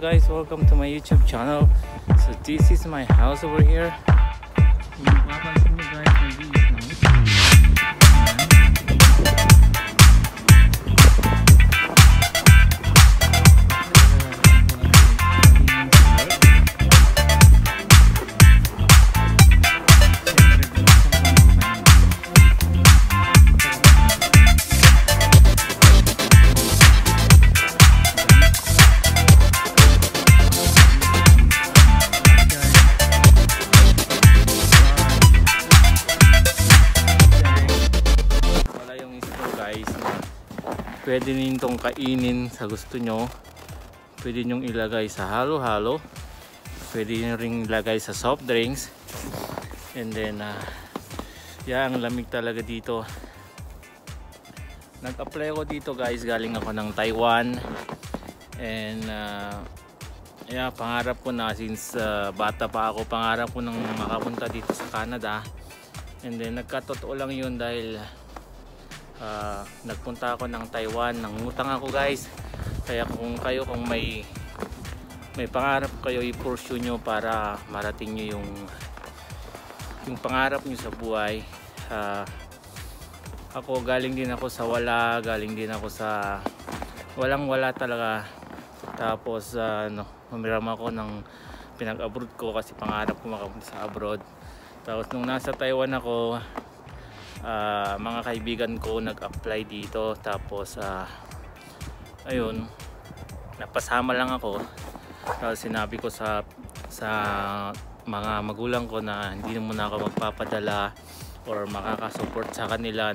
guys, welcome to my YouTube channel. So this is my house over here. Yung mapapansin nyo guys, nag-iis na. Pwede nyo itong kainin sa gusto nyo. Pwede nyo ilagay sa halo-halo. Pwede nyo ring ilagay sa soft drinks. And then ang lamig talaga dito. Nag-apply ako dito guys, galing ako ng Taiwan. And pangarap ko na since bata pa ako, pangarap ko nang makapunta dito sa Canada. And then nagkatotoo lang yun dahil nagpunta ako ng Taiwan, nangutang ako guys. Kaya kung may pangarap kayo, i-pursue nyo para marating nyo yung pangarap nyo sa buhay. Ako galing din ako sa wala, galing din ako sa walang-wala talaga. Tapos humiram ako ng pinag-abroad ko kasi pangarap ko makapunta sa abroad. Tapos nung nasa Taiwan ako, mga kaibigan ko nag-apply dito. Tapos ayun, napasama lang ako. Tapos sinabi ko sa mga magulang ko na hindi muna ako magpapadala or makakasupport sa kanila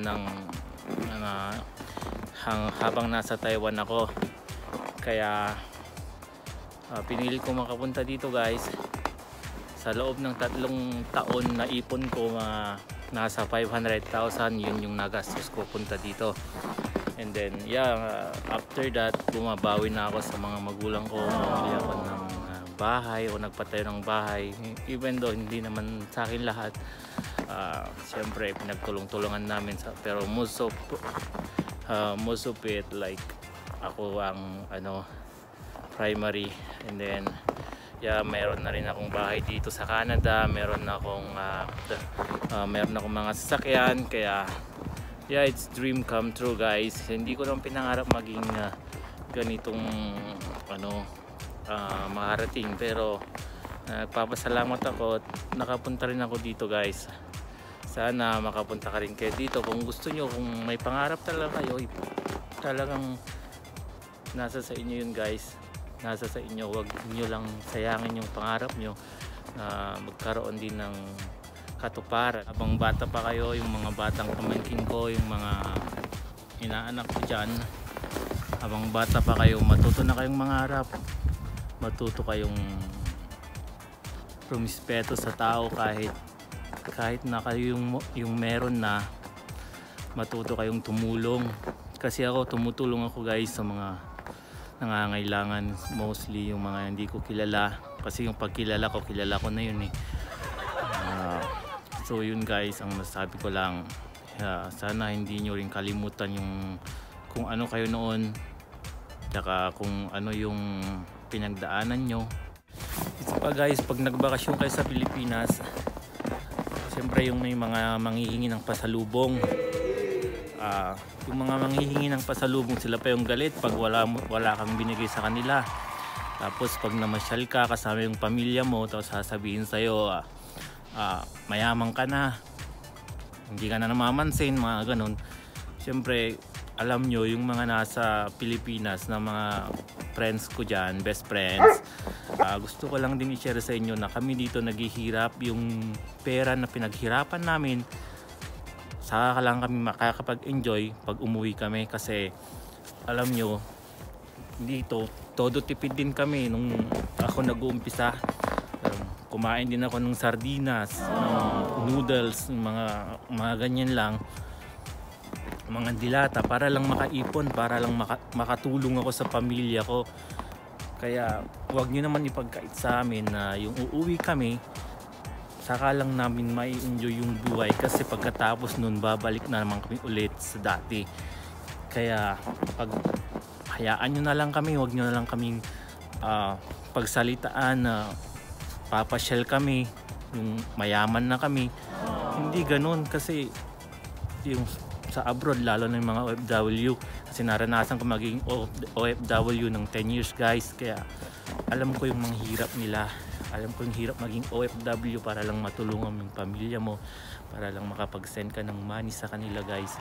habang nasa Taiwan ako. Kaya pinili ko makapunta dito guys. Sa loob ng 3 taon na ipon ko, nasa 500,000 yun yung nagastos ko punta dito. And then after that bumabawi na ako sa mga magulang ko. Bumili ako ng bahay o nagpatayo ng bahay, even though hindi naman sa akin lahat. Siyempre pinagtulong-tulungan namin pero most of it like ako ang primary. And then meron na rin akong bahay dito sa Canada, meron akong mga sasakyan. Kaya it's dream come true guys. Hindi ko lang pinangarap maging ganitong makarating, pero nagpapasalamat ako at nakapunta rin ako dito guys. Sana makapunta ka rin kayo dito kung gusto nyo. Kung may pangarap talaga kayo, talagang nasa sa inyo yun guys. Nasa sa inyo, wag nyo lang sayangin yung pangarap nyo na magkaroon din ng katuparan. Habang bata pa kayo, yung mga batang pamangkin ko, yung mga inaanak ko dyan, habang bata pa kayo, matuto na kayong mangarap, matuto kayong rumispeto sa tao kahit na kayo yung meron na, matuto kayong tumulong. Kasi ako, tumutulong ako guys sa mga nangangailangan, mostly yung mga hindi ko kilala, kasi yung pagkilala ko, kilala ko na yun so yun guys, ang masasabi ko lang, sana hindi nyo rin kalimutan yung kung ano kayo noon, tsaka kung ano yung pinagdaanan nyo. Isa pa guys, pag nagbakasyon kayo sa Pilipinas, siyempre yung may mga manghihingi ng pasalubong, yung mga manghihingi ng pasalubong, sila pa yung galit pag wala kang binigay sa kanila. Tapos pag namasyal ka kasama yung pamilya mo, tapos sasabihin sa'yo mayaman ka na, hindi ka na namamansin, mga ganun. Siyempre alam nyo, yung mga nasa Pilipinas na mga friends ko dyan, best friends, gusto ko lang din i-share sa inyo na kami dito naghihirap. Yung pera na pinaghirapan namin, saka lang kami makakapag-enjoy pag umuwi kami. Kasi alam nyo, dito todo tipid din kami. Nung ako nag-uumpisa, kumain din ako ng sardinas, noodles, mga ganyan lang, mga dilata, para lang makaipon, para lang makatulong ako sa pamilya ko. Kaya huwag nyo naman ipagkait sa amin na yung uuwi kami, saka lang namin mai-enjoy yung buhay, kasi pagkatapos nun babalik na naman kami ulit sa dati. Kaya pag hayaan nyo na lang kami, huwag nyo na lang kaming pagsalitaan na papasyal kami, yung mayaman na kami. Hindi ganun, kasi yung sa abroad, lalo na yung mga OFW, kasi naranasan ko maging OFW ng 10 years guys, kaya alam ko yung mga hirap nila. Alam ko yung hirap maging OFW para lang matulungan yung pamilya mo, para lang makapag-send ka ng money sa kanila guys.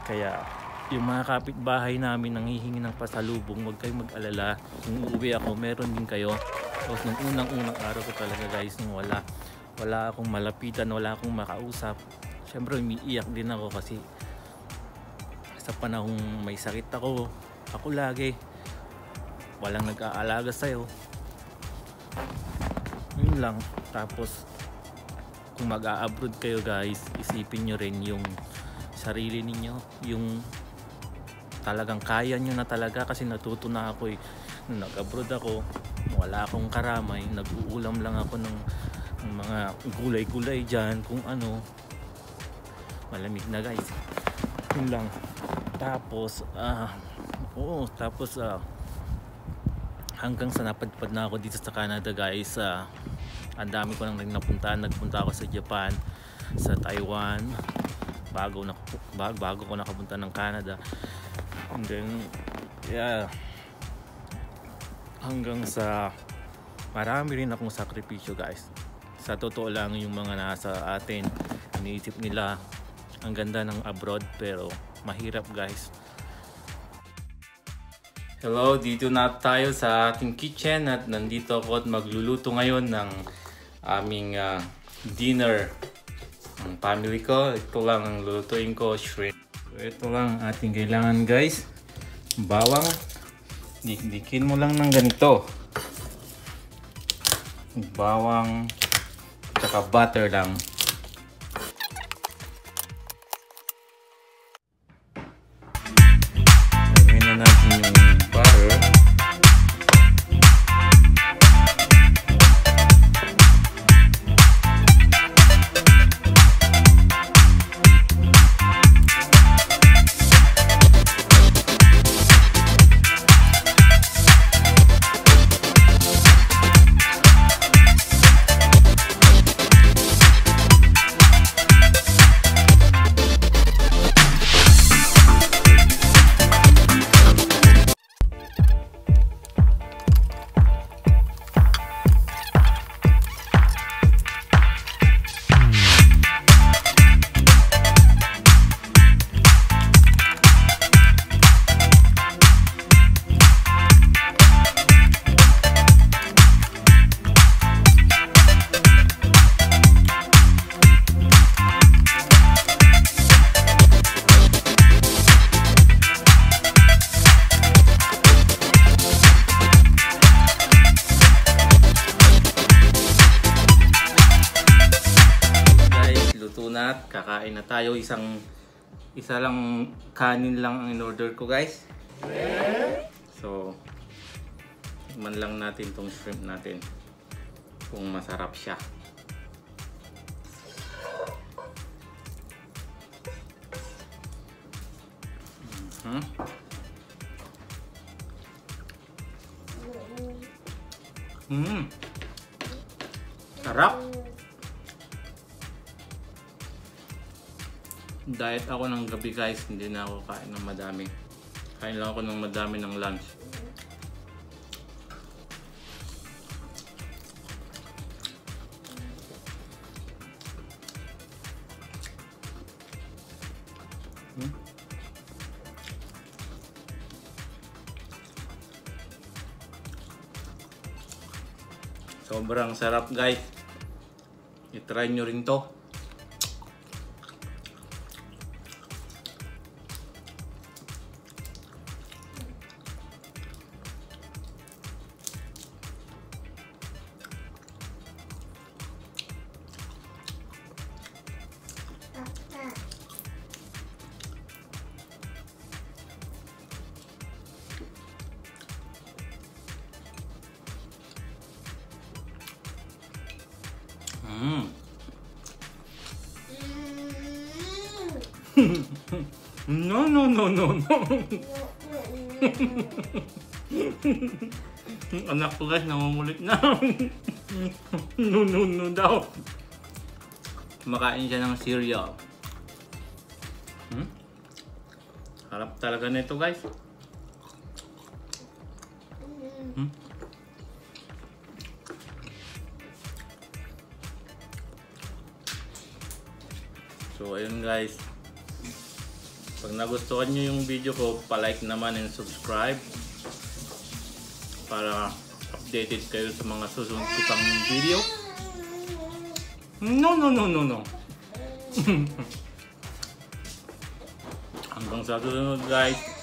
Kaya yung mga kapitbahay namin nanghihingi ng pasalubong, huwag kayong mag-alala. Kung uuwi ako, meron din kayo. Tapos nung unang araw ko talaga guys, nung wala akong malapitan, wala akong makausap, syempre umiiyak din ako kasi sa panahong may sakit ako lagi walang nag-aalaga sa'yo. Yun lang. Tapos kung mag-a-abroad kayo guys, isipin nyo rin yung sarili ninyo, yung talagang kaya nyo na talaga. Kasi natuto na ako nung nag-abroad ako, wala akong karamay, nag-uulam lang ako ng mga gulay-gulay dyan, kung ano, malamig na guys. Yun lang. Tapos hanggang sa napadpad na ako dito sa Canada guys, ang dami ko nang napuntahan. Nagpunta ako sa Japan, sa Taiwan, bago ko nakapunta ng Canada. And then hanggang sa marami rin akong sakripisyo guys. Sa totoo lang, yung mga nasa atin, iniisip nila ang ganda ng abroad, pero mahirap guys. Hello, dito na tayo sa ating kitchen at nandito ako at magluluto ngayon ng aming dinner. Ang family ko, ito lang ang lulutuin ko, shrimp. So, ito lang ating kailangan guys. Bawang, dikin mo lang ng ganito. Bawang, tsaka butter lang. Lagyan na natin yung butter. At kakain na tayo. Isa lang kanin lang ang in-order ko guys. So tikman lang natin tong shrimp natin kung masarap siya. Sarap. Diet ako ng gabi guys, hindi na ako kain ng madami. Kain lang ako ng madami ng lunch. Sobrang sarap guys. I-try nyo rin to. No. Yung anak ko guys, nangungulit na. No daw. Kumakain siya ng cereal. Harap talaga nito guys. So ayun guys. Pag nagustuhan nyo yung video ko, palike naman and subscribe para updated kayo sa mga susunod ko pang video. No. Hanggang sa susunod guys.